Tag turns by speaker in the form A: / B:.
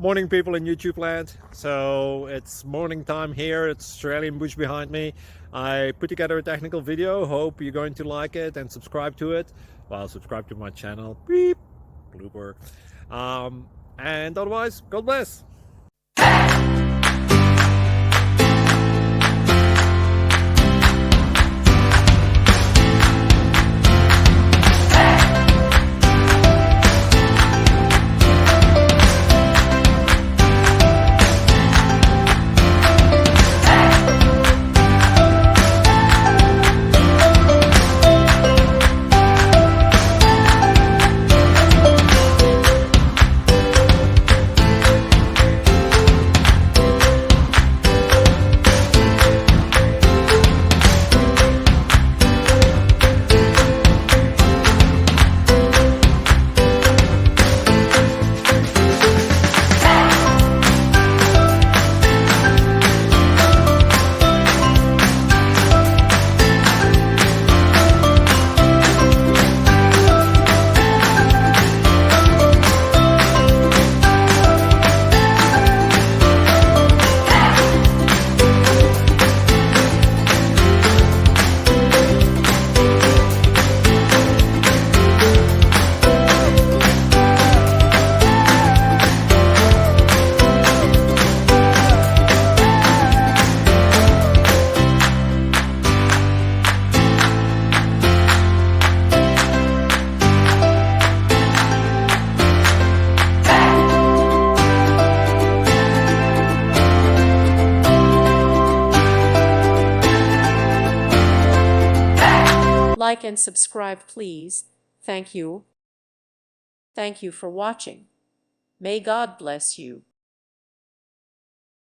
A: Morning, people in YouTube land. So it's morning time here. It's Australian bush behind me. I put together a technical video. Hope you're going to like it and subscribe to it. Well, subscribe to my channel. Beep, blooper. And otherwise, God bless.
B: Like and subscribe, please. Thank you. Thank you for watching. May God bless you.